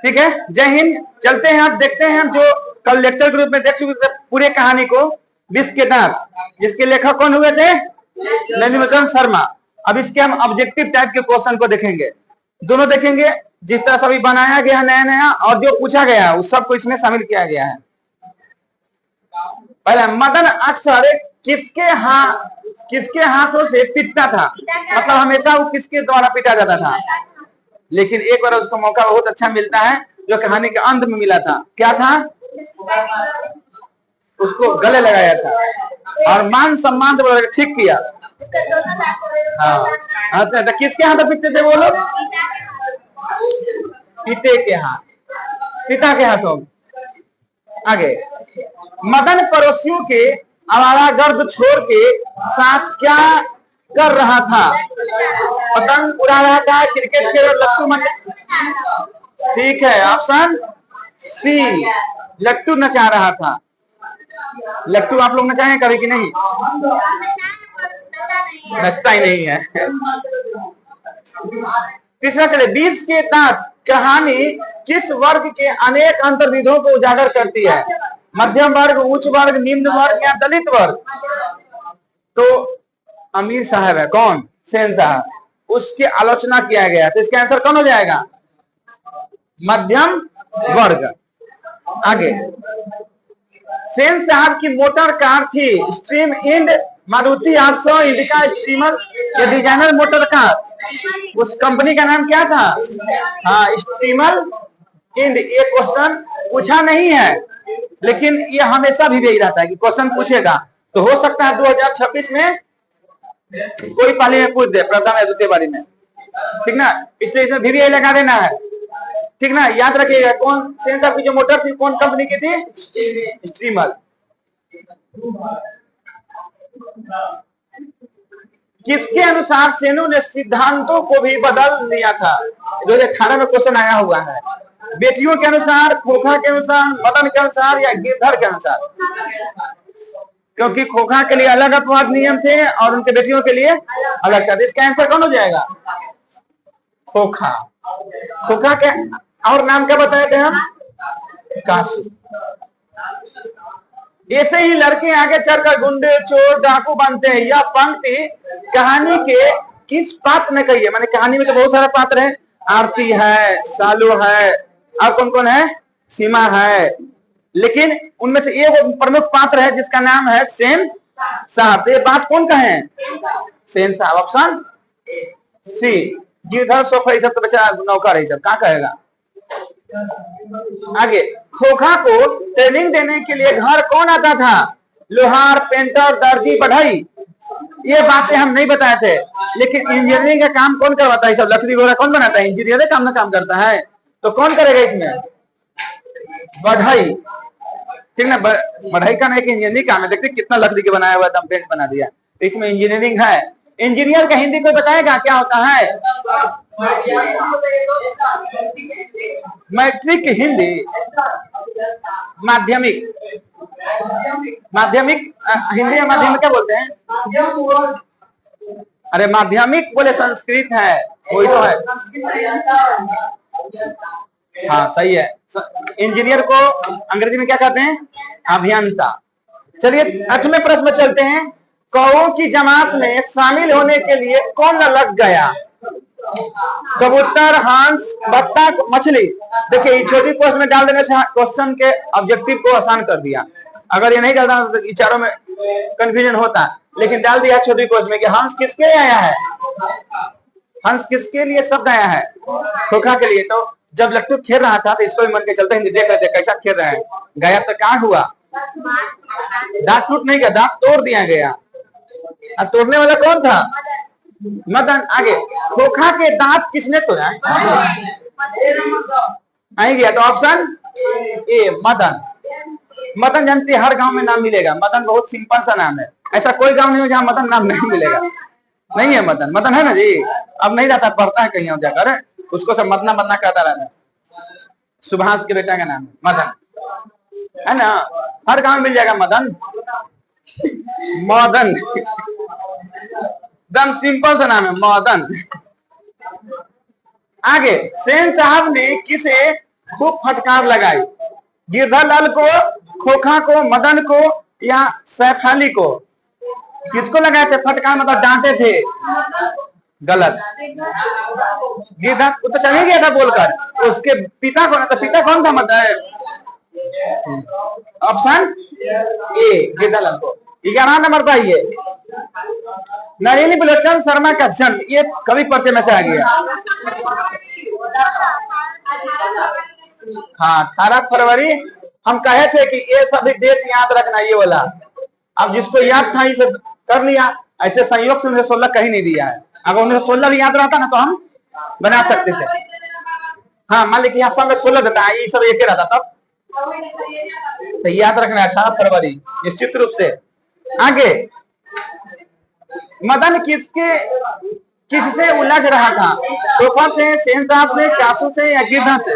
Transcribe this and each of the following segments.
ठीक है, जय हिंद। चलते हैं, आप देखते हैं हम जो कल लेक्चर ग्रुप में देख चुके थे पूरे कहानी को, विष के दांत, जिसके लेखक कौन हुए थे? नलिनीचंद शर्मा। अब इसके हम ऑब्जेक्टिव टाइप के क्वेश्चन को देखेंगे, दोनों देखेंगे, जिस तरह से अभी बनाया गया है नया नया और जो पूछा गया है उस सबको इसमें शामिल किया गया है। पहले मदन अक्सर किसके हाथों से पीटता था, मतलब हमेशा वो किसके द्वारा पीटा जाता था। लेकिन एक बार उसको मौका बहुत अच्छा मिलता है जो कहानी के अंत में मिला था। क्या था? उसको गले लगाया था और मान सम्मान से बोला ठीक किया। हाँ, तो किसके हाथ पीटते थे वो लोग? पिता के हाथ, पिता के हाथों। आगे, मदन पड़ोसियों के आवारागर्द छोर के साथ क्या कर रहा था? पतंग उड़ा रहा था, क्रिकेट खेल, लट्टू मचा। ठीक है, ऑप्शन सी, लट्टू नचा रहा था। लट्टू आप लोग नचाए कभी कि नहीं? नचता ही नहीं है। तीसरा चले, विष के दांत कहानी किस वर्ग के अनेक अंतर्विधों को उजागर करती है? मध्यम वर्ग, उच्च वर्ग, निम्न वर्ग या दलित वर्ग? तो अमीर साहब है कौन? सेन साहब, उसकी आलोचना किया गया, तो इसका आंसर कौन हो जाएगा? मध्यम वर्ग। आगे, सेन साहब की मोटर कार थी स्ट्रीम इंड, मारुति 800, इंडिका स्ट्रीमर या डिजाइनर मोटर कार, उस कंपनी का नाम क्या था? हाँ, स्ट्रीमर इंड। ये क्वेश्चन पूछा नहीं है, लेकिन ये हमेशा भी यही रहता है कि क्वेश्चन पूछेगा, तो हो सकता है 2026 में कोई पाली में पूछ दे, प्रथम या द्वितीय पाली में, ठीक ना, इसलिए इसमें भी यही लगा देना है, ठीक ना। याद रखिएगा, कौन सेन साहब की जो मोटर थी कौन कंपनी की थी? स्ट्रीमर। किसके अनुसार सेनु ने सिद्धांतों को भी बदल दिया था? 2018 में क्वेश्चन आया हुआ है। बेटियों के अनुसार, खोखा के अनुसार, मदन के अनुसार या गिरधर के अनुसार? क्योंकि खोखा के लिए अलग अपवाद नियम थे और उनके बेटियों के लिए अलग था। इसका आंसर कौन हो जाएगा? खोखा। खोखा के और नाम क्या बताए थे हम? कासू। ऐसे ही लड़के आगे चलकर गुंडे, चोर, डाकू बनते हैं। यह पंक्ति कहानी के किस पात्र ने कही है? माने कहानी में तो बहुत सारे पात्र हैं, आरती है, सालू है, और कौन कौन है? सीमा है, लेकिन उनमें से एक प्रमुख पात्र है जिसका नाम है सेन साहब। ये बात कौन कहे? सेन साहब। ऑप्शन सी, गिरधर सोफा सब तो बचा नौकर है, सब कहा कहेगा। आगे, खोखा को ट्रेनिंग देने के लिए घर कौन आता था? लोहार, पेंटर, दर्जी, बढ़ई? ये बातें हम नहीं बताए थे, लेकिन इंजीनियरिंग का काम कौन करवाता है? सब लकड़ी वगैरह कौन बनाता है? इंजीनियर काम करता है, तो कौन करेगा इसमें? बढ़ई, ठीक ना। बढ़ई का नहीं, इंजीनियरिंग काम है। देखते कितना लकड़ी के बनाया हुआ था, बेंच बना दिया, तो इसमें इंजीनियरिंग है। इंजीनियर का हिंदी कोई बताएगा क्या होता है? मैट्रिक हिंदी, माध्यमिक, माध्यमिक हिंदी या माध्यमिक क्या बोलते हैं? अरे माध्यमिक बोले संस्कृत है, वही तो है। हाँ सही है। इंजीनियर को अंग्रेजी में क्या कहते हैं? अभियंता। चलिए 8वें प्रश्न में चलते हैं। कौओं की जमात में शामिल होने के लिए कौन लग गया? कबूतर, हंस, बत्तख, मछली? देखिए, ये छोटी क्वेश्चन में डाल देने से क्वेश्चन के ऑब्जेक्टिव को आसान कर दिया। अगर ये नहीं डालता तो ये चारों में कंफ्यूजन होता, लेकिन डाल दिया छोटी क्वेश्चन में कि हंस किसके लिए आया है? हंस किसके लिए शब्द आया है? खोखा के लिए। तो जब लट्टू खेल रहा था तो इसको भी मन के चलते हिंदी देख रहे थे कैसा खेल रहे हैं। गया तो क्या हुआ? दांत टूट नहीं गया, दांत तोड़ दिया गया। अब तोड़ने वाला कौन था? मदन। आगे, खोखा के दांत किसने तोड़ा? नहीं गया, तो ऑप्शन ए, मदन। मदन जानते हर गांव में नाम मिलेगा। मदन बहुत सिंपल सा नाम है, ऐसा कोई गांव नहीं हो जहां मदन नाम नहीं मिलेगा। नहीं है मदन? मदन है ना जी, अब नहीं जाता, पढ़ता है कहीं और जाकर, उसको सब मदना मदना कहता रहता है। सुभाष के बेटा का नाम है मदन, है ना, हर गांव में मिल जाएगा मदन। मदन एकदम सिंपल सा नाम है, मदन। आगे, सेन साहब ने किसे खूब फटकार लगाई। गिरधालाल को, खोखा को, मदन को या सैफ अली को? किसको लगाए थे फटकार, मतलब डांटे थे? गलत। गिरधा वो तो चले गया था बोलकर। उसके पिता को, तो पिता कौन था? मतलब ऑप्शन ए, गिरधालाल को। 11 नंबर पर ये नरेंद्र बिलोचन शर्मा का जन्म, ये कवि परिचय में से आ गया। हाँ, 18 फरवरी। हम कहे थे कि ये सभी डेट याद रखना, ये वाला। अब जिसको याद था इसे कर लिया, ऐसे संयोग से 1916 कहीं नहीं दिया है। अगर 1916 भी याद रहता ना तो हम बना सकते थे। हाँ, मान लीजिए यहाँ समय 16 देता है, ये सब एक ही रहता तब। तो याद रखना 18 फरवरी निश्चित रूप से। आगे, मदन किससे उलझ रहा था? सोफा से, सेन साहब से, कासू से या गिरधा से?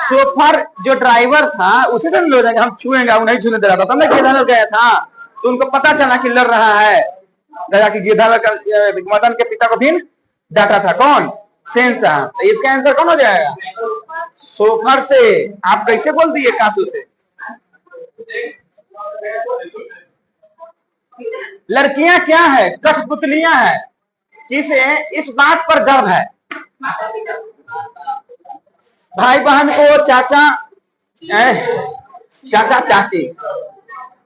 सोफर जो ड्राइवर था उसी से लड़ जाएगा, हम छुएंगे, वो नहीं छूने दे रहा था। तब गिरधालाल गया था तो उनको पता चला कि लड़ रहा है, दया कि गिरधालाल का मदन के पिता को भी डांटा था। कौन? सेन साहब। तो इसका आंसर कौन हो जाएगा? सोफर से। आप कैसे बोल दिए कासू से? लड़कियां क्या है? कठपुतलियां है। किसे इस बात पर गर्व है? भाई बहन को, चाचा चाची,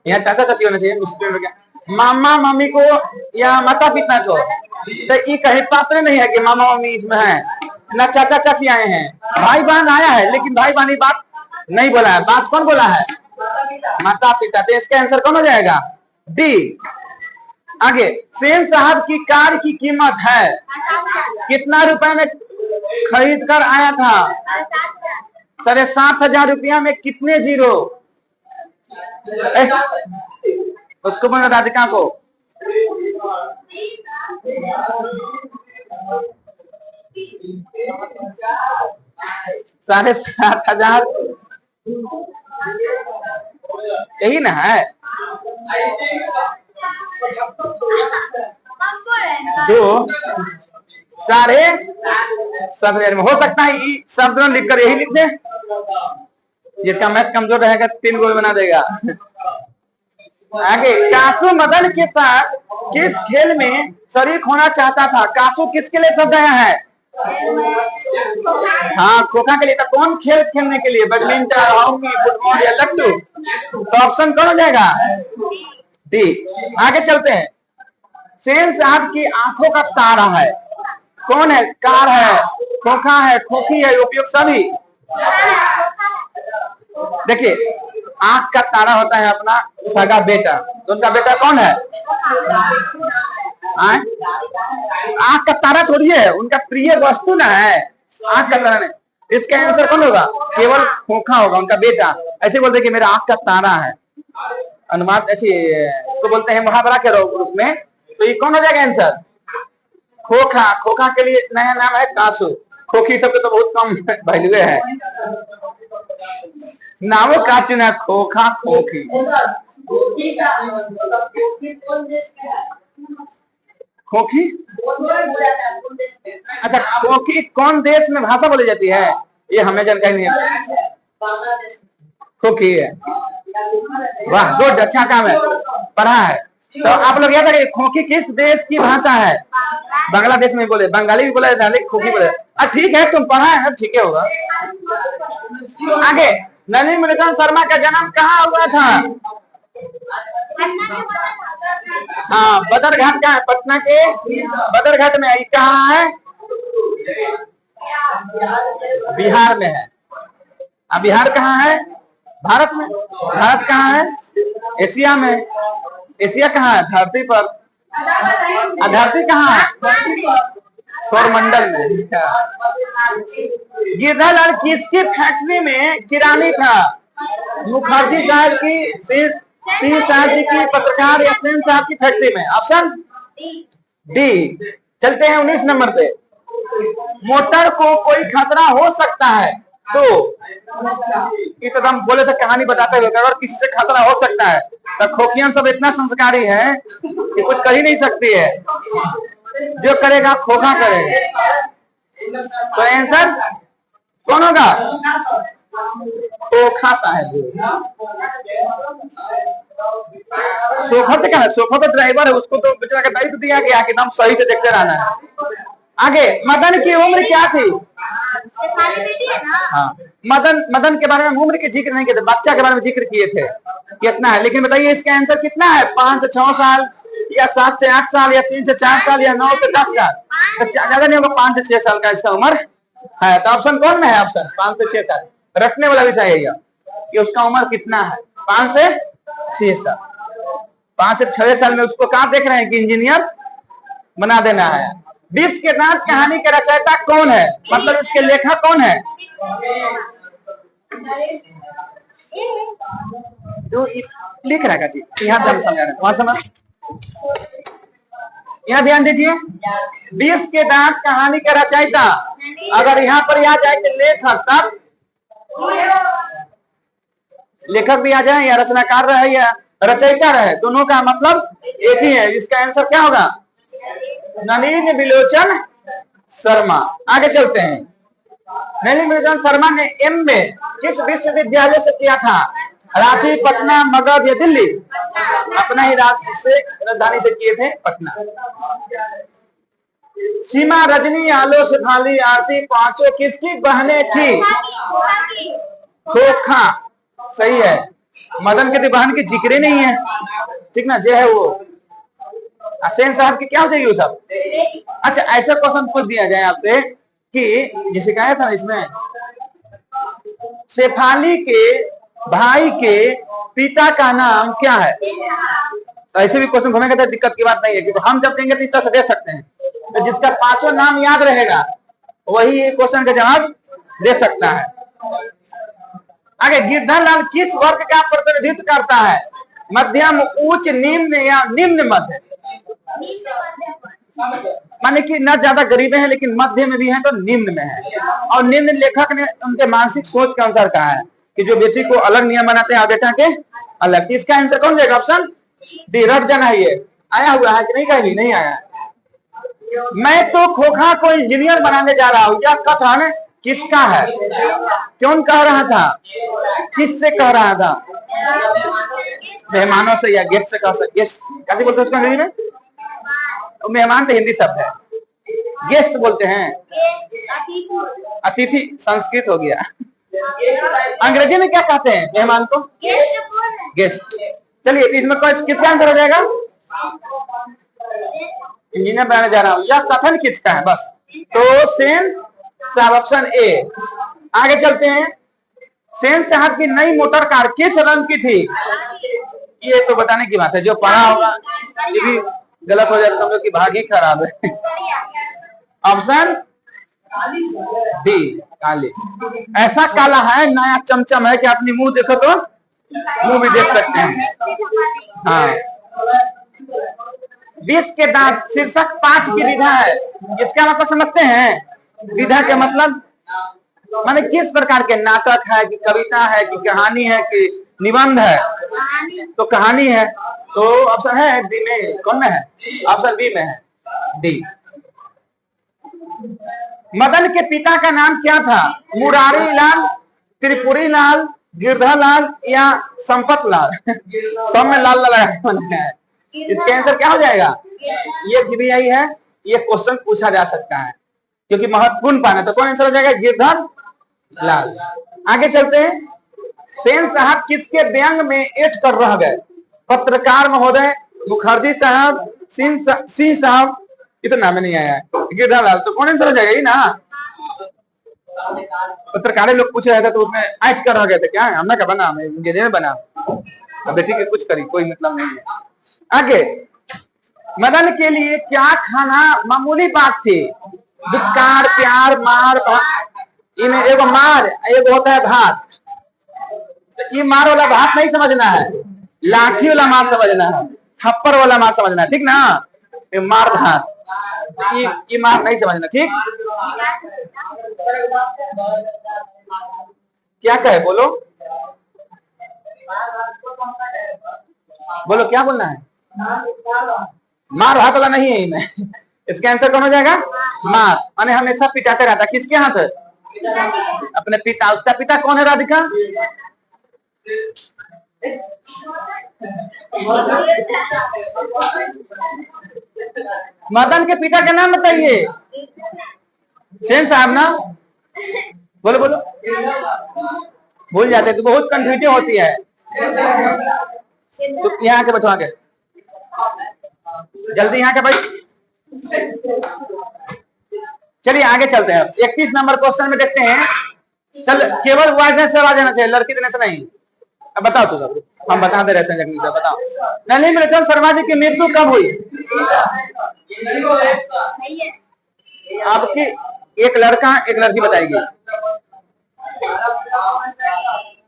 यहाँ चाचा चाची होना चाहिए, मामा मम्मी को या माता पिता को? तो ये कहीं पात्र नहीं है कि मामा मम्मी इसमें है ना, चाचा चाची आए हैं। भाई बहन आया है, लेकिन भाई बहन बात नहीं बोला है। बात कौन बोला है? माता पिता। तो इसका आंसर कौन हो जाएगा? डी। आगे, सेन साहब की कार की कीमत है कितना रुपए में खरीद कर आया था? 7,500 रुपया में कितने जीरो? उसको बोला राधिका को। साढ़े 7,000 यही ना है? दो 7,500 में हो सकता है शब्द लिख कर यही लिख दे। जिसका मैथ कमजोर रहेगा 3 गोल बना देगा। आगे, कासू मदन के साथ किस खेल में शरीक होना चाहता था? कासू किसके लिए शब्द आया है? हाँ, खोखा के लिए। तो कौन खेल खेलने के लिए? बैडमिंटन, हॉकी, फुटबॉल या लट्टू? तो ऑप्शन कौन हो जाएगा? डी। आगे चलते हैं। सेन साहब की आंखों का तारा है कौन है? कार है, खोखा है, खोखी है, उपयोग सभी? देखिए, आंख का तारा होता है अपना सगा बेटा। तो उनका बेटा कौन है? आंख का तारा थोड़ी है, उनका प्रिय वस्तु ना है। आंख का तारा नहीं। इसका आंसर कौन होगा? केवल खोखा होगा, उनका बेटा। ऐसे बोलते कि मेरा आंख का तारा है। अनुवाद ऐसी इसको बोलते हैं मुहावरा के रूप में। तो ये कौन हो जाएगा आंसर? खोखा। खोखा के लिए नया नाम है कासू। खोखी सब तो बहुत कम वैल्यू है। नामों का चुना खोखा, खोखी। खोखी, अच्छा, खोखी कौन देश में भाषा बोली जाती है? ये हमें जानकारी नहीं है। खोखी है। वाह, गुड, अच्छा काम है, पढ़ा है। तो आप लोग याद रखिए, खोखी किस देश की भाषा है? बांग्लादेश में बोले, बंगाली भी बोला जाता है, खोखी बोले। ठीक है, तुम पढ़ा है, ठीक है होगा। आगे, नरेंद्र बिलोचन शर्मा का जन्म कहाँ हुआ था? हाँ, बदरघाट का है, पटना के बदरघाट में। कहाँ है? बिहार में है। अब बिहार कहाँ है? भारत में। भारत कहाँ है? एशिया में। एशिया कहाँ है? धरती पर। धरती कहाँ है? सौरमंडल में। गिरधालाल किसकी फैक्ट्री में किरानी था? मुखर्जी साहब की, सिंह साहब जी की, पत्रकार या सेन साहब की फैक्ट्री में? Option D. चलते हैं 19 नंबर पे। मोटर को कोई खतरा हो सकता है तो हम बोले थे कहानी बताते हुए, अगर किसी से खतरा हो सकता है तो खोखियां सब इतना संस्कारी है कि कुछ कर ही नहीं सकती है। जो करेगा खोखा करेगा। तो आंसर कौन होगा? खोखा साहब। सोफा से क्या है? सोफा तो ड्राइवर है, उसको तो बेचारा का दायित्व दिया गया कि नाम सही से देखते रहना है। आगे, मदन की उम्र क्या थी? हाँ, मदन के बारे में उम्र के जिक्र नहीं किए थे, बच्चा के बारे में जिक्र किए थे कितना है। लेकिन बताइए इसका आंसर कितना है? 5 से 6 साल या 7 से 8 साल या 3 से 4 साल या 9 से 10 साल? तो ज्यादा नहीं होगा, 5 से 6 साल का इसका उम्र है। तो ऑप्शन कौन में है? ऑप्शन 5 से 6 साल। रखने वाला विषय है कि उसका उम्र कितना है? 5 से 6 साल। 5 से 6 साल में उसको कहां देख रहे हैं कि इंजीनियर बना देना है। विष के दांत कहानी के रचयिता कौन है? मतलब इसके लेखक कौन है? जो लिख रहा है जी, यहाँ ध्यान समझा रहे, वहां समझ, यहाँ ध्यान दीजिए। विष के दांत कहानी के रचयिता, अगर यहाँ पर आ जाए कि लेखक, तब लेखक भी आ जाए या रचनाकार रहे या रचयिता रहे, दोनों का मतलब एक ही है। इसका आंसर क्या होगा? नलिनी बिलोचन शर्मा। आगे चलते हैं। नलिनी बिलोचन शर्मा ने एमए किस विश्वविद्यालय से किया था? रांची, पटना, मगध या दिल्ली? अपना ही राज्य से, राजधानी से किए थे, पटना। सीमा, रजनी, आलो, शेफाली, आरती पांचों किसकी बहनें थी? खोखा, सही है। मदन की बहन की जिक्र नहीं है, ठीक ना, जो है वो सेन साहब की क्या हो जाएगी वो सब। अच्छा, ऐसा क्वेश्चन पूछ दिया जाए आपसे कि जिसे कहा था इसमें, शेफाली के भाई के पिता का नाम क्या है? तो ऐसे भी क्वेश्चन घूमेगा तो दिक्कत की बात नहीं है, क्योंकि हम जब देंगे तो इस तरह से दे सकते हैं। तो जिसका 5 नाम याद रहेगा वही क्वेश्चन का जवाब दे सकता है। आगे, गिरधरलाल किस वर्ग का प्रतिनिधित्व करता है? मध्यम, उच्च, निम्न या निम्न मध्य? माने कि न ज्यादा गरीब हैं लेकिन मध्य में भी हैं तो निम्न में है। और निम्न लेखक ने उनके मानसिक सोच के अनुसार कहा है कि जो बेटी को अलग नियम बनाते हैं बेटा के अलग। इसका आंसर कौन देगा? ऑप्शन डी, रट जाना है। ये आया हुआ है कि नहीं? कहीं नहीं आया। मैं तो खोखा को इंजीनियर बनाने जा रहा हूँ, यह कथन किसका है? कौन कह रहा था? किससे कह रहा था? मेहमानों से या गेस्ट से कह सकते? गेस्ट कैसे बोलते हैं उसको अंग्रेजी में? मेहमान तो हिंदी शब्द है, गेस्ट बोलते हैं। अतिथि संस्कृत हो गया। अंग्रेजी में क्या कहते हैं मेहमान को? गेस्ट। चलिए, इसमें किसका आंसर हो जाएगा? इंजीनियर बनाने जा रहा हूँ, यह कथन किसका है? बस, तो सेन साहब, ऑप्शन ए। आगे चलते हैं। सेन साहब की नई मोटर कार किस रंग की थी? ये तो बताने की बात है, जो पढ़ा होगा। ये भी गलत हो जाए समझो कि भाग ही खराब है। ऑप्शन डी, काली। ऐसा काला है, नया चमचम है कि अपनी मुंह देखो तो मुंह भी देख सकते हैं। हाँ, विष के दांत शीर्षक पाठ की विधा है। इसका मतलब समझते हैं? विधा के मतलब माने किस प्रकार के नाटक है कि कविता है कि कहानी है कि निबंध है? तो कहानी है। तो ऑप्शन है डी में। कौन में है? ऑप्शन बी में है, डी। मदन के पिता का नाम क्या था? मुरारी लाल, त्रिपुरी लाल, गिरधर लाल या संपत लाल? सब में लाल लगा है। इसका आंसर क्या हो जाएगा? ये भी आई है, ये क्वेश्चन पूछा जा सकता है क्योंकि महत्वपूर्ण पाना। तो कौन आंसर हो जाएगा? गिरधर लाल। आगे चलते हैं। सेन साहब किसके व्यंग में एट कर रह गए? पत्रकार महोदय, मुखर्जी साहब, सिंह साहब, ये तो नाम नहीं आया है। गिरधर लाल। तो कौन आंसर हो जाएगा? ये ना पत्रकार लोग पूछ रहे थे तो उसमें ऐट कर रह गए थे। क्या है? हमने क्या बना? मैं बना। अब बेटी के कुछ करी, कोई मतलब नहीं है। आगे, मदन के लिए क्या खाना मामूली बात थी? दुत्कार, प्यार, मार, इनमें एगो मार, एगो होता है भात। तो ये मार वाला भात नहीं समझना है, लाठी वाला मार समझना है, थप्पड़ वाला मार समझना है, ठीक ना? ये मार भात, ये मार नहीं समझना, ठीक? क्या कहे? बोलो बोलो, क्या बोलना है? मार भात वाला नहीं है इनमें। इसका आंसर कौन हो जाएगा? माँ। माने हमेशा पिटाते रहता, किसके हाथ? अपने पिता। उसका पिता कौन है राधिका? मदन के पिता का नाम बताइए। सेन साहब ना? बोलो बोलो। भूल जाते तो बहुत कंफ्यूजन होती है। तो यहाँ के बैठो, आगे जल्दी यहाँ के बैठ। चलिए आगे चलते हैं। 31 नंबर क्वेश्चन में देखते हैं। चल, केवल वाइजनेस से आ जाना चाहिए, लड़की देने से नहीं। अब बताओ तो सब, हम बताते रहते हैं जगनी से। बताओ, नलिनी मुलचंद शर्मा जी की मृत्यु कब हुई? आपकी एक लड़का एक लड़की बताएगी।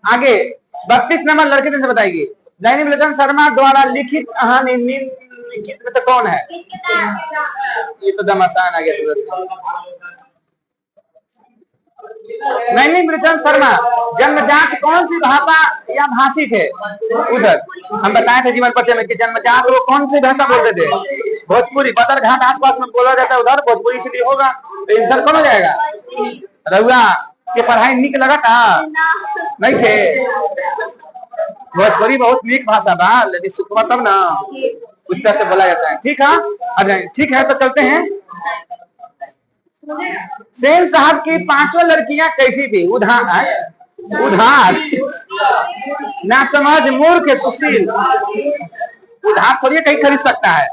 आगे 32 नंबर लड़के से बताएगी। नलिनी मुलचंद शर्मा द्वारा लिखित कहानी निम्नलिखित में तो कौन है? ये तो दमसान आ गया। नलिनी मुलचंद शर्मा जन्मजात कौन सी भाषा या भाषी थे? उधर हम बताए थे जीवन परिचय में कि जन्मजात वो कौन सी भाषा बोलते थे? भोजपुरी। बदरघाट आसपास में बोला जाता है, उधर भोजपुरी इसलिए होगा। तो आंसर कौन हो जाएगा? रहुआ के पढ़ाई निक लगा था नहीं थे? भोजपुरी बहुत नीक भाषा बा, लेकिन सुखवा तब ना उस तरह से बोला जाता है। ठीक है, अब ठीक है तो चलते हैं। सेन साहब की 5 लड़कियां कैसी थी? उधार, ना समझ, मूर्ख, सुशील। उधार थोड़ी कहीं खरीद सकता है,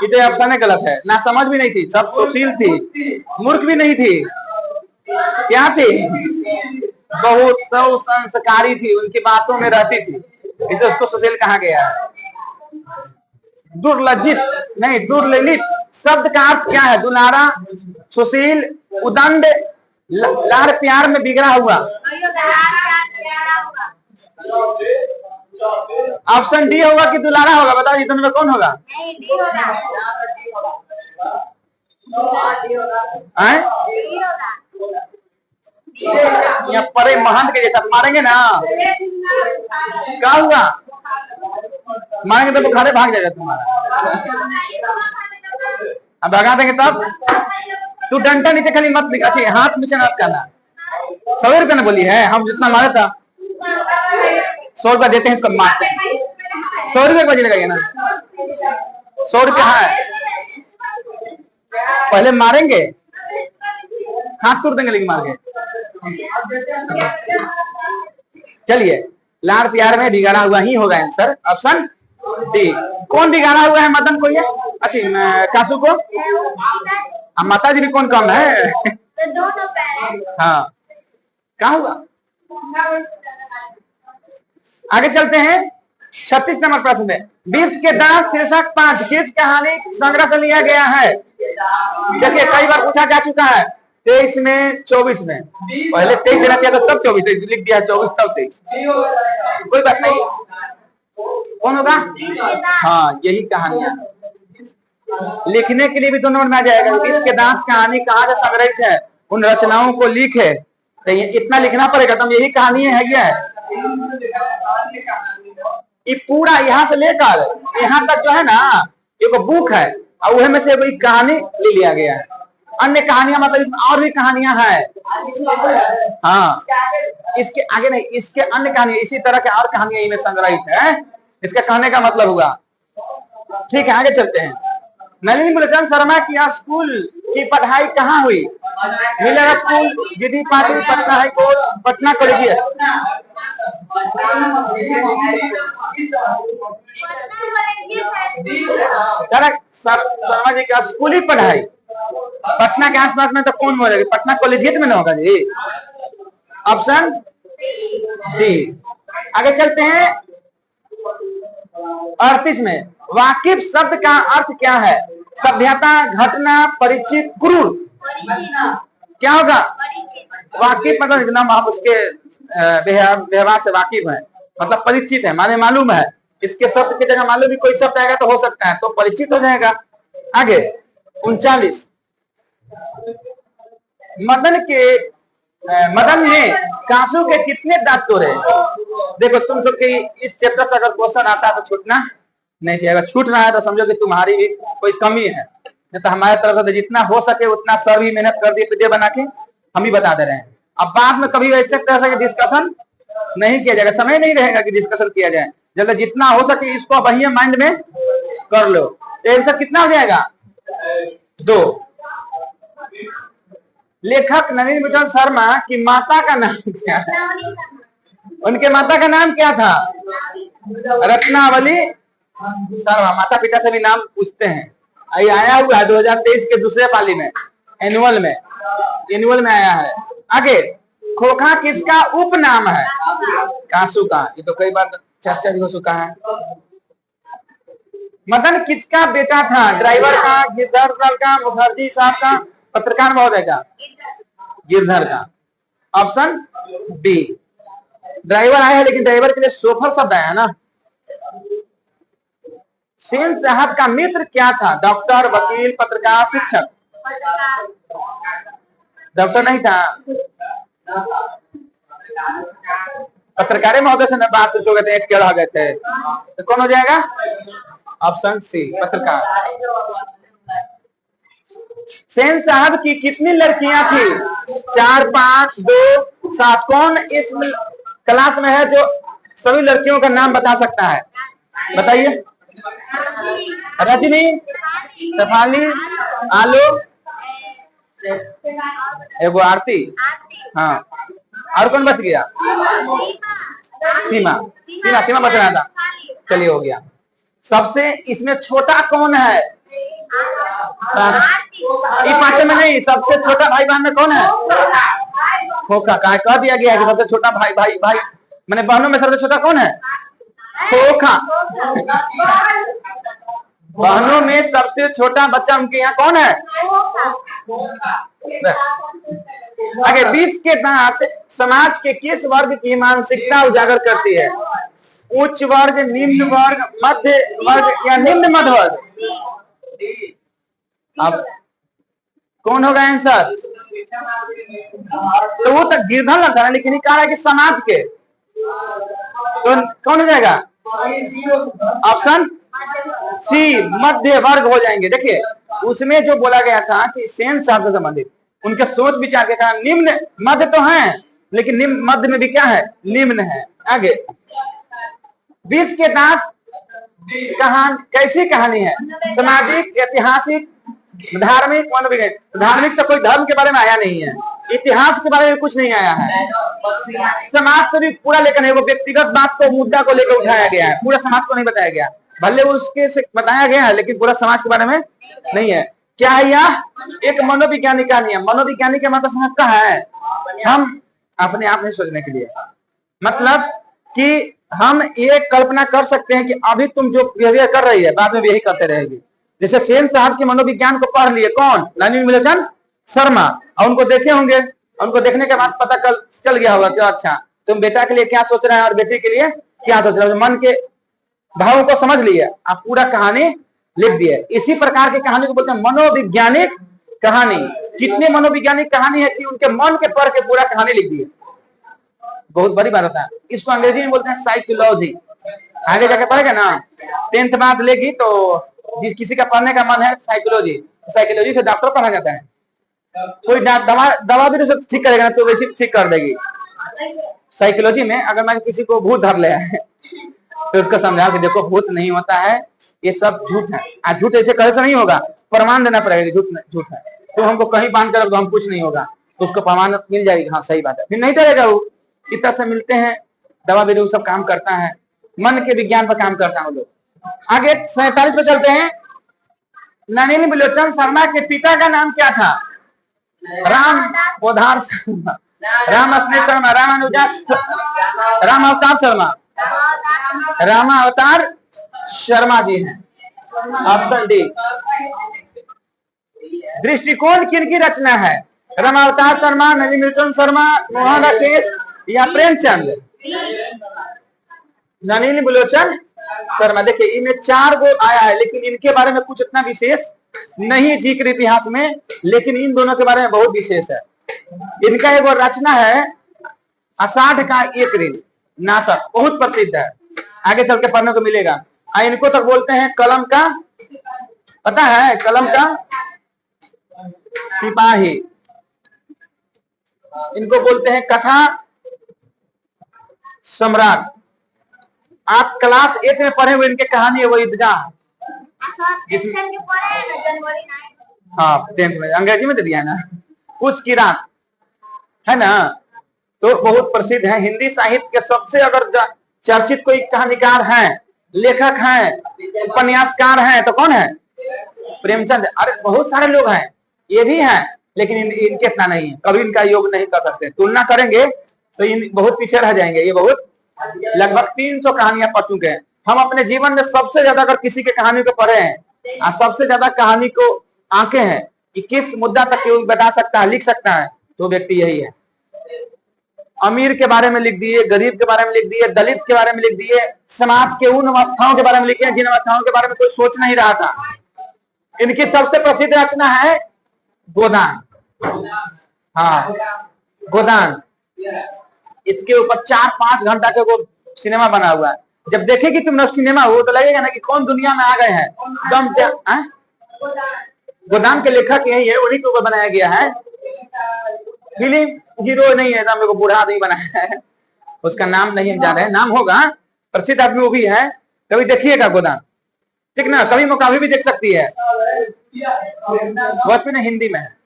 ये तो ऑप्शन गलत है। ना समझ भी नहीं थी, सब सुशील थी। मूर्ख भी नहीं थी, क्या थी? बहुत संस्कारी थी, उनकी बातों में रहती थी, इसे उसको सुशील कहा गया है। दुर्लज्जित नहीं, दुर्ललित शब्द का अर्थ क्या है? दुलारा, सुशील, उदंड, लाड़ प्यार में बिगड़ा हुआ। ऑप्शन डी होगा कि दुलारा होगा? बताओ ये दोनों में कौन होगा? यहाँ परे महंत के जैसा मारेंगे ना, क्या हुआ? मारेंगे तो बुखारे भाग जाएगा तुम्हारा। अब भगा देंगे तब। तू डंडा नीचे खाली मत निकाल, अच्छी हाथ नीचे मत करना। 100 रुपये ने बोली है, हम जितना मारे था 100 रुपया देते हैं, इसको मारते हैं। 100 रुपये का बजे लगाइए ना, 100 रुपया है। पहले मारेंगे, हाथ तोड़ देंगे, लेकिन मार के। चलिए, लाड़ प्यार में बिगाड़ा हुआ ही होगा आंसर, ऑप्शन डी। कौन बिगाड़ा हुआ है मदन को? ये अच्छा कासू को। माता जी ने कौन कम है? हाँ, क्या हुआ? आगे चलते हैं 36 नंबर प्रश्न में। 20 के दांत शीर्षक 5 किस कहानी संग्रह से लिया गया है? देखिए कई बार पूछा जा चुका है। 23 में, 24 में। पहले 23 देना चाहिए था, तब 24 लिख दिया, 24 तब 23। कोई बात नहीं, कौन होगा? हाँ, यही कहानियां लिखने के लिए भी 2 नंबर में आ जाएगा। 20 के दांत कहानी कहाँ से संग्रहित है, उन रचनाओं को लिखे, तो ये इतना लिखना पड़ेगा। तब यही कहानी है ये पूरा यहाँ से लेकर यहाँ तक जो है ना, एक बुक है और वह में से कोई कहानी ले लिया गया है। अन्य कहानियां मतलब इसमें और भी कहानियां हैं। हाँ, इसके आगे नहीं, इसके अन्य कहानी इसी तरह के और कहानियां इनमें संग्रहित है, इसका कहने का मतलब हुआ। ठीक है, आगे चलते हैं। नलिनी मुलचंद शर्मा की स्कूल की पढ़ाई कहाँ हुई? Miller school, GD Patil, Patna high court, Patna collegiate. Sharma ji का स्कूली पढ़ाई पटना के आसपास में तो कौन बोलेगा? पटना कॉलेजिएट में ना होगा जी, ऑप्शन डी। आगे चलते हैं 38 में। वाकिफ शब्द का अर्थ क्या है? सभ्यता, घटना, परिचित, क्रूर। क्या होगा? वाकिफ मतलब एकदम आप उसके व्यवहार से वाकिफ है, मतलब परिचित है, माने मालूम है। इसके शब्द की जगह मालूम भी कोई शब्द आएगा तो हो सकता है, तो परिचित हो जाएगा। आगे 39। मदन ने कासू के कितने दांत तोड़े? देखो तुम सबके इस चैप्टर से अगर क्वेश्चन आता है तो छूटना नहीं चाहिए। अगर छूट रहा है तो समझो कि तुम्हारी भी कोई कमी है। तो हमारे तरफ से जितना हो सके उतना सर भी मेहनत कर दिए पीडीएफ बना के हम ही बता दे रहे हैं। अब बाद में कभी ऐसे तरह से डिस्कशन नहीं किया जाएगा, समय नहीं रहेगा कि डिस्कशन किया जाए। जल्द जितना हो सके इसको वही माइंड में कर लो। आंसर कितना हो जाएगा? 2। लेखक नलिनी बिलोचन शर्मा की माता का नाम क्या था? उनके माता का नाम क्या था? रत्नावली शर्मा। माता पिता से भी नाम पूछते हैं। आया हुआ है 2023 के दूसरे पाली में, एनुअल में आया है। आगे, खोखा किसका उपनाम है? कासू का। ये तो कई बार चर्चा भी हो चुका है। मदन किसका बेटा था? ड्राइवर का, गिरधर का, मुखर्जी साहब का, पत्रकार महोदय का? गिरधर का। Option B. ड्राइवर आया है लेकिन ड्राइवर के लिए सोफर शब्द आया ना। सेन साहब का मित्र क्या था? डॉक्टर, वकील, पत्रकार, शिक्षक? डॉक्टर नहीं था, पत्रकार महोदय से बात तो गए थे, रह गए थे, तो कौन हो जाएगा? ऑप्शन सी, पत्रकार। सेन साहब की कितनी लड़कियां थी? 4, 5, 2, 7। कौन इस क्लास में है जो सभी लड़कियों का नाम बता सकता है? बताइए। रजनी, शेफाली, आलोक, एगो आरती, हाँ, और कौन बच गया? सीमा बच रहा था। चलिए हो गया। सबसे इसमें छोटा कौन है? ये 5 में नहीं, सबसे छोटा भाई बहन में कौन है? खोखा। कह दिया गया है कि सबसे छोटा भाई मैंने बहनों में सबसे छोटा कौन है? खोखा। बहनों में सबसे छोटा बच्चा उनके यहाँ कौन है? आगे, 20 के दांत समाज के किस वर्ग की मानसिकता उजागर करती है? उच्च वर्ग, निम्न वर्ग, मध्य वर्ग या निम्न मध्य वर्ग? अब कौन होगा आंसर? तो वो तो गिरधर लगता है, लेकिन कहा है कि समाज के, तो कौन हो जाएगा? ऑप्शन सी, मध्य वर्ग हो जाएंगे। देखिए उसमें जो बोला गया था कि सेन साहब से संबंधित उनके सोच विचार के कारण निम्न मध्य तो है, लेकिन निम्न मध्य में भी क्या है? निम्न है। आगे, 20 के दांत कैसी कहानी है? सामाजिक, ऐतिहासिक, धार्मिक, मनोविज्ञान? धार्मिक तो कोई धर्म के बारे में आया नहीं है, इतिहास के बारे में कुछ नहीं आया है, समाज से भी पूरा लेकर नहीं, वो व्यक्तिगत बात को, मुद्दा को लेकर उठाया गया है, पूरा समाज को नहीं बताया गया। भले उसके से बताया गया है लेकिन पूरा समाज के बारे में नहीं है। क्या है यह? एक मनोविज्ञानिक कहानी है। मनोविज्ञानिक का मतलब समझता है हम अपने आप में सोचने के लिए, मतलब कि हम ये कल्पना कर सकते हैं कि अभी तुम जो बिहेवियर कर रही है बाद में भी यही करते रहेगी। जैसे सेन साहब के मनोविज्ञान को पढ़ लिए कौन? नलिनी बिलोचन शर्मा, और उनको देखे होंगे, उनको देखने के बाद पता चल गया होगा कि अच्छा तुम बेटा के लिए क्या सोच रहे हैं और बेटी के लिए क्या सोच रहे हो। मन के भावों को समझ लिए, आप पूरा कहानी लिख दिए। इसी प्रकार की कहानी को बोलते हैं मनोवैज्ञानिक कहानी। कितनी मनोवैज्ञानिक कहानी है कि उनके मन के पढ़ के पूरा कहानी लिख दी। बहुत बड़ी बात होता है। इसको अंग्रेजी में बोलते हैं साइकोलॉजी। आगे जाके पढ़ेगा ना, 10th बाद लेगी तो जिस किसी का पढ़ने का मन है साइकोलॉजी से डॉक्टर पढ़ा जाता है। कोई दवा भी तो ठीक करेगा तो वैसे ठीक कर देगी। साइकोलॉजी में अगर मैं किसी को भूत धर ले तो उसको समझा कि देखो भूत नहीं होता है, ये सब झूठ है। झूठ ऐसे कहे से नहीं होगा, प्रमाण देना पड़ेगा झूठ है। तो हमको कहीं बांध कर तो हम कुछ नहीं होगा, तो उसको प्रमाण मिल जाएगी, हाँ सही बात है, फिर नहीं डरेगा वो। इस तरह से मिलते हैं, दवा भी सब काम करता है, मन के विज्ञान पर काम करता है लोग। आगे 47 पे चलते हैं। नलिनी बिलोचन शर्मा के पिता का नाम क्या था? राम अवतार शर्मा, राम स्नेह शर्मा, राम अवतार शर्मा, रामा अवतार शर्मा जी हैं। Option D. दृष्टिकोण किनकी रचना है? रामावतार शर्मा, नलिनी बिलोचन शर्मा, मोहन राकेश या प्रेमचंद? नलिनी बिलोचन शर्मा। देखिए इनमें 4 गो आया है, लेकिन इनके बारे में कुछ इतना विशेष नहीं जिक्र इतिहास में, लेकिन इन दोनों के बारे में बहुत विशेष है। इनका एक रचना है आषाढ़ का एक दिन नाटक, बहुत प्रसिद्ध है, आगे चल के पढ़ने को मिलेगा। इनको तक बोलते हैं कलम का पता है कलम का सिपाही, इनको बोलते हैं कथा सम्राट। आप क्लास 8 में पढ़े हुए इनके कहानी है वो ईदगाह, हाँ 10th में अंग्रेजी में दे दिया है ना, कुछ की रात है ना। तो बहुत प्रसिद्ध है हिंदी साहित्य के सबसे अगर चर्चित कोई कहानीकार है, लेखक है, उपन्यासकार है तो कौन है? प्रेमचंद। अरे बहुत सारे लोग हैं, ये भी हैं, लेकिन इनके इतना नहीं है, कभी इनका योग नहीं कर सकते। तुलना करेंगे तो इन बहुत पीछे रह जाएंगे। ये बहुत लगभग 300 कहानियां पढ़ चुके हैं। हम अपने जीवन में सबसे ज्यादा अगर किसी के कहानी को पढ़े हैं और सबसे ज्यादा कहानी को आंके हैं कि किस मुद्दा तक वो बता सकता है, लिख सकता है, तो व्यक्ति यही है। अमीर के बारे में लिख दिए, गरीब के बारे में लिख दिए, दलित के बारे में लिख दिए, समाज के उन अवस्थाओं के बारे में लिखे जिन अवस्थाओं के बारे में कोई सोच नहीं रहा था। इनकी सबसे प्रसिद्ध रचना है गोदान। हाँ गोदान, इसके ऊपर 4-5 घंटा के वो सिनेमा बना हुआ है। जब देखेगी तुम लोग सिनेमा हो तो लगेगा ना कि कौन दुनिया में आ गए हैं। गोदान के लेखक यही है, उन्हीं के ऊपर बनाया गया है। फिल्म हीरो नहीं है, मेरे को बूढ़ा आदमी बनाया है, उसका नाम नहीं हम जान रहे हैं, नाम होगा, प्रसिद्ध आदमी वो भी है। कभी देखिएगा गोदान, ठीक ना, कभी मौका भी देख सकती है। बहुत भी हिंदी में है,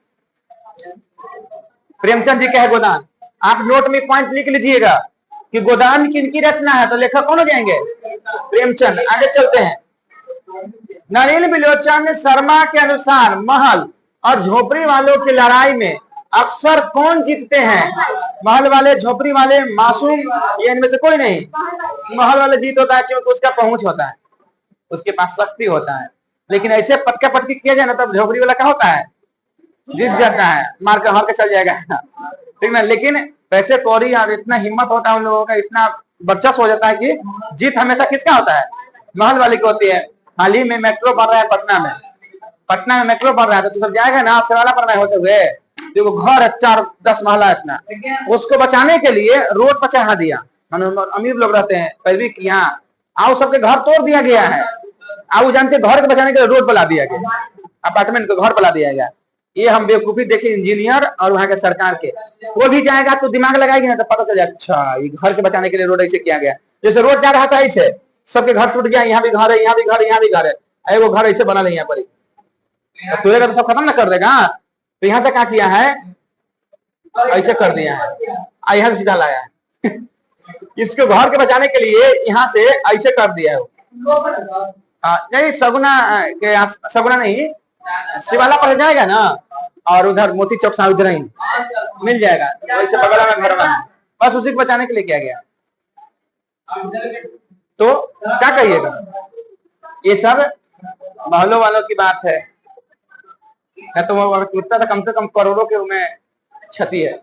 प्रेमचंद जी का है गोदान। आप नोट में पॉइंट लिख लीजिएगा कि गोदान किनकी रचना है, तो लेखक कौन हो जाएंगे? प्रेमचंद। आगे चलते हैं। नलिन बिलोचन शर्मा के अनुसार महल और झोपड़ी वालों की लड़ाई में अक्सर कौन जीतते हैं? महल वाले, झोपड़ी वाले, मासूम, ये इनमें से कोई नहीं। महल वाले जीत होता है क्योंकि उसका पहुंच होता है, उसके पास शक्ति होता है। लेकिन ऐसे पटका पटकी किया जाए ना तब झोपड़ी वाला क्या होता है? जीत जाता है, मार कर हर के चल जाएगा, ठीक ना। लेकिन पैसे कौड़ी और इतना हिम्मत होता है उन लोगों का, इतना वर्चस्व हो जाता है कि जीत हमेशा किसका होता है? महल वाले की होती है। हाल ही में मेट्रो बन रहा है पटना में मेट्रो बन रहा है, तो सब जाएगा ना सेवाला पर नहीं होते हुए, जो घर है 4-10 महला इतना, उसको बचाने के लिए रोड पर चढ़ा दिया। अमीर लोग रहते हैं पैरवी की, यहाँ आओ सबके घर तोड़ दिया गया है। आप जानते घर को बचाने के लिए रोड पर ला दिया गया, अपार्टमेंट को घर पर ला दिया गया। ये हम बेवकूफी देखे इंजीनियर और वहां के सरकार के। वो भी जाएगा तो दिमाग लगाएगी ना तो पता चल जाएगा, अच्छा ये घर के बचाने के लिए रोड ऐसे किया गया। जैसे रोड जा रहा था ऐसे सबके घर टूट गया, यहाँ भी घर है, यहाँ भी घर है, यहाँ भी घर है, वो घर ऐसे बना नहीं यहाँ पर, टूटेगा तो सब खत्म ना कर देगा। तो यहाँ से क्या किया है? ऐसे कर दिया है, यहाँ से सीधा लाया है। इसको घर के बचाने के लिए यहाँ से ऐसे कर दिया है। नहीं सगुना नहीं, शिवाला पर जाएगा ना और उधर मोती चौक से उधर ही मिल जाएगा, वैसे बगल में घर में, बस उसी को बचाने के लिए किया गया। तो क्या कहिएगा? ये सब महलों वालों की बात है, तो वो टूटता था कम से कम करोड़ों के में क्षति है।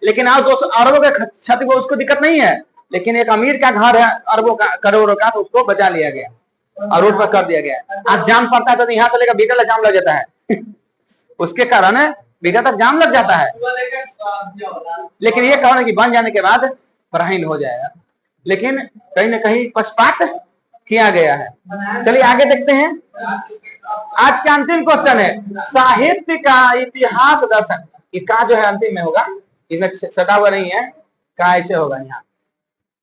लेकिन आज 200 अरबों के क्षति को उसको दिक्कत नहीं है, लेकिन एक अमीर का घर है अरबों का करोड़ों का, तो उसको बचा लिया गया और रोड पर कर दिया गया। आज जाम पड़ता है तो यहाँ से लेकर बीटा जाम लग जाता है। उसके कारण बीटा तक जाम लग जाता है। लेकिन ये कारण है कि बन जाने के बाद प्रहीन हो जाएगा, लेकिन कहीं ना कहीं पक्षपात किया गया है। चलिए आगे देखते हैं। आज का अंतिम क्वेश्चन है साहित्य का इतिहास दर्शन। ये का जो है अंतिम में होगा, इसमें सटा हुआ नहीं है, का ऐसे होगा यहाँ,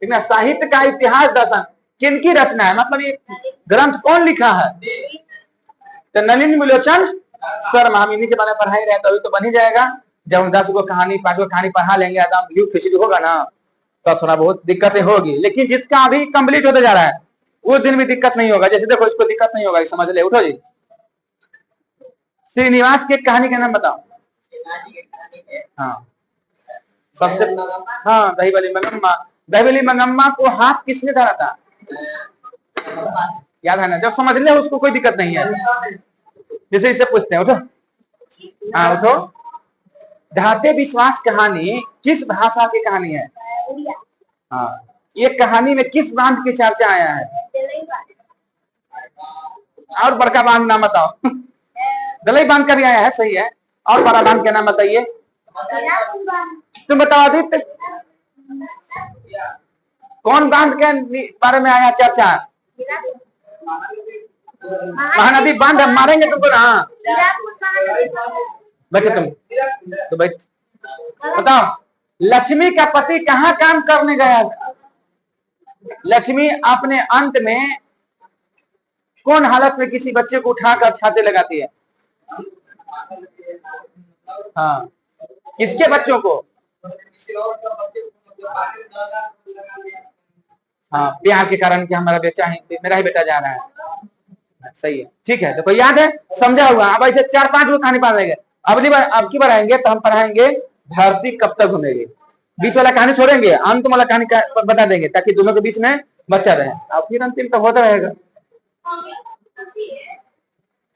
ठीक ना। साहित्य का इतिहास दर्शन किनकी रचना है, मतलब ये ग्रंथ कौन लिखा है? तो नलिन बिलोचन शर्मा। हम इन्हीं के बारे में पढ़ाई रहे तो अभी तो बन ही जाएगा। जब हम 10 को कहानी 5 को कहानी पढ़ा लेंगे, एकदम खिचड़ी होगा ना, तो थोड़ा बहुत दिक्कतें होगी। लेकिन जिसका अभी कंप्लीट होते जा रहा है उस दिन भी दिक्कत नहीं होगा। जैसे देखो इसको दिक्कत नहीं होगा, समझ ले। उठो जी, श्रीनिवास की कहानी का नाम बताओ। हाँ सबसे, हाँ दही वाली मंगम्मा। दही वाली मंगम्मा को हाथ किसने धरा था? याद है ना? जब समझ ले उसको कोई दिक्कत नहीं है। जैसे इसे पूछते हैं, उठो। हाँ उठो। ढाते विश्वास कहानी किस भाषा की कहानी है? हाँ, ये कहानी में किस बांध की चर्चा आया है? और बड़का बांध नाम बताओ। दलई बांध का भी आया है, सही है। और बड़ा बांध का नाम बताइए। तुम बताओ आदित्य, कौन बांध के बारे में आया चर्चा? महानदी बांध, हम मारेंगे तुमको ना। बैठे तुम तो बैठ। बताओ, लक्ष्मी का पति कहाँ काम करने गया था? लक्ष्मी अपने अंत में कौन हालत में किसी बच्चे को उठाकर छाते लगाती है? हाँ, किसके बच्चों को? हाँ, प्यार के कारण कि हमारा बेटा है, मेरा ही बेटा जा रहा है। सही है, ठीक है। देखो याद है, समझा हुआ। अब ऐसे 4-5 को कहानी पढ़ा लेंगे। अगली बार अब की बार आएंगे तो हम पढ़ाएंगे धरती कब तक घूमेगी। बीच वाला कहानी छोड़ेंगे, अंत वाला कहानी बता देंगे ताकि दोनों के बीच में बच्चा रहे। अब फिर अंतिम तो होता रहेगा।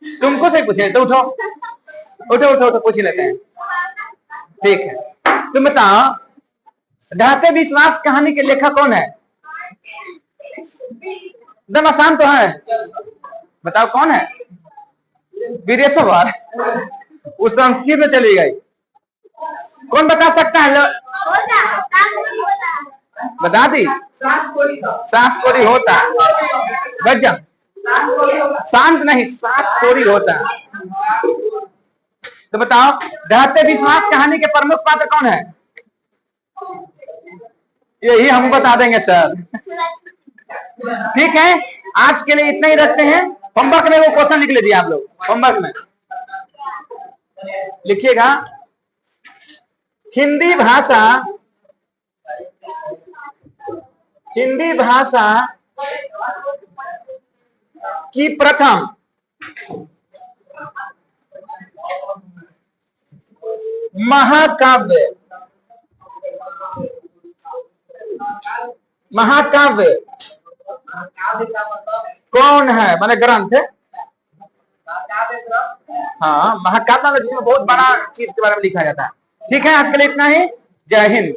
तुमको से पूछे तो उठो उठो उठो उठो, पूछ ही लेते हैं। ठीक है, तुम बताओ, ढाते विश्वास कहानी के लेखक कौन है? एकदम आसान तो है, बताओ कौन है? वीरेश्वर। उस संस्कृत में चली गई। कौन बता सकता है? बता दी। सात कोरी होता। गजब। शांत नहीं, 7 कोरी होता। तो बताओ, ढाते विश्वास कहानी के प्रमुख पात्र कौन है? यही हम बता देंगे सर। ठीक है, आज के लिए इतना ही रखते हैं। होमवर्क में वो क्वेश्चन लिख लीजिए आप लोग। होमवर्क में लिखिएगा, हिंदी भाषा की प्रथम महाकाव्य कौन है? माने ग्रंथ। हाँ, महाकाव्य जिसमें बहुत बड़ा चीज के बारे में लिखा जाता है। ठीक है, आज के लिए इतना ही। जय हिंद।